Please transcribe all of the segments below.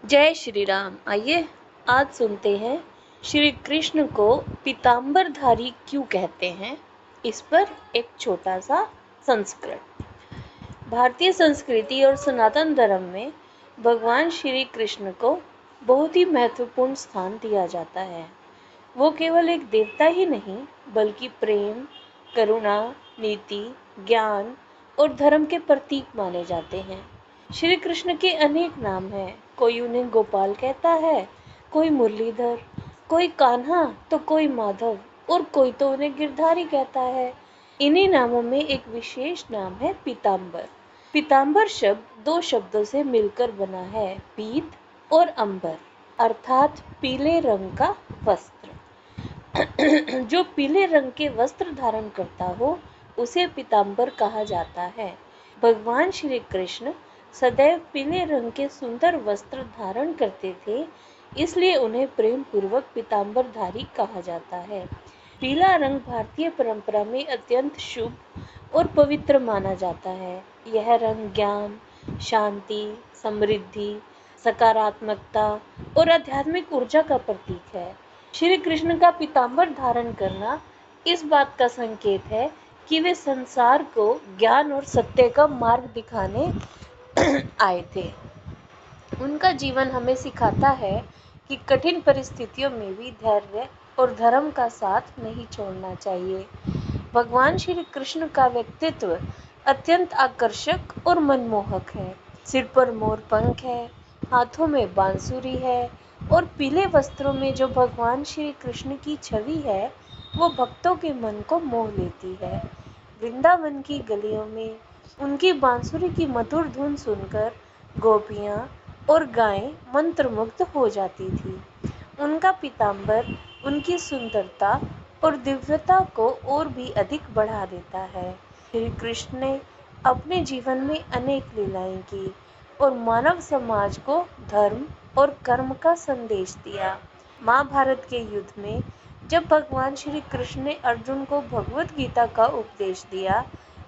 जय श्री राम। आइए आज सुनते हैं श्री कृष्ण को पीताम्बरधारी क्यों कहते हैं, इस पर एक छोटा सा संस्करण। भारतीय संस्कृति और सनातन धर्म में भगवान श्री कृष्ण को बहुत ही महत्वपूर्ण स्थान दिया जाता है। वो केवल एक देवता ही नहीं बल्कि प्रेम, करुणा, नीति, ज्ञान और धर्म के प्रतीक माने जाते हैं। श्री कृष्ण के अनेक नाम हैं। कोई उन्हें गोपाल कहता है, कोई मुरलीधर, कोई कान्हा तो कोई माधव और कोई तो उन्हें गिरधारी कहता है। इन्हीं नामों में एक विशेष नाम है पीताम्बर। पीताम्बर शब्द दो शब्दों से मिलकर बना है, पीत और अंबर, अर्थात पीले रंग का वस्त्र। जो पीले रंग के वस्त्र धारण करता हो उसे पीताम्बर कहा जाता है। भगवान श्री कृष्ण सदैव पीले रंग के सुंदर वस्त्र धारण करते थे, इसलिए उन्हें प्रेम पूर्वक पीताम्बरधारी कहा जाता है। पीला रंग भारतीय परंपरा में अत्यंत शुभ और पवित्र माना जाता है। यह रंग ज्ञान, शांति, समृद्धि, सकारात्मकता और आध्यात्मिक ऊर्जा का प्रतीक है। श्री कृष्ण का पीताम्बर धारण करना इस बात का संकेत है कि वे संसार को ज्ञान और सत्य का मार्ग दिखाने आए थे। उनका जीवन हमें सिखाता है कि कठिन परिस्थितियों में भी धैर्य और धर्म का साथ नहीं छोड़ना चाहिए। भगवान श्री कृष्ण का व्यक्तित्व अत्यंत आकर्षक और मनमोहक है। सिर पर मोर पंख है, हाथों में बांसुरी है और पीले वस्त्रों में जो भगवान श्री कृष्ण की छवि है वो भक्तों के मन को मोह लेती है। वृंदावन की गलियों में उनकी बांसुरी की मधुर धुन सुनकर गोपियां और गायें मंत्रमुग्ध हो जाती थी। उनका पीताम्बर उनकी सुंदरता और दिव्यता को और भी अधिक बढ़ा देता है। श्री कृष्ण ने अपने जीवन में अनेक लीलाएं की और मानव समाज को धर्म और कर्म का संदेश दिया। महाभारत के युद्ध में जब भगवान श्री कृष्ण ने अर्जुन को भगवत गीता का उपदेश दिया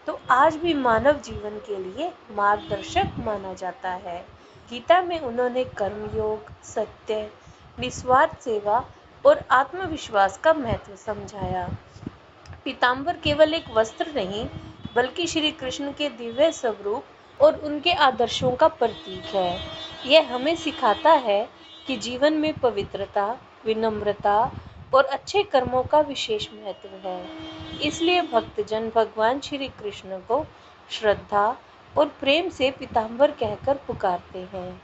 तो आज भी मानव जीवन के लिए मार्गदर्शक माना जाता है। गीता में उन्होंने कर्मयोग, सत्य, निस्वार्थ सेवा और आत्मविश्वास का महत्व समझाया। पीताम्बर केवल एक वस्त्र नहीं बल्कि श्री कृष्ण के दिव्य स्वरूप और उनके आदर्शों का प्रतीक है। यह हमें सिखाता है कि जीवन में पवित्रता, विनम्रता और अच्छे कर्मों का विशेष महत्व है। इसलिए भक्तजन भगवान श्री कृष्ण को श्रद्धा और प्रेम से पीताम्बर कहकर पुकारते हैं।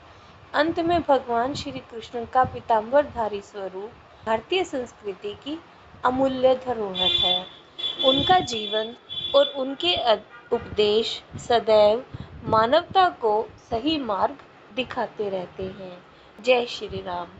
अंत में भगवान श्री कृष्ण का पीताम्बरधारी स्वरूप भारतीय संस्कृति की अमूल्य धरोहर है। उनका जीवन और उनके उपदेश सदैव मानवता को सही मार्ग दिखाते रहते हैं। जय श्री राम।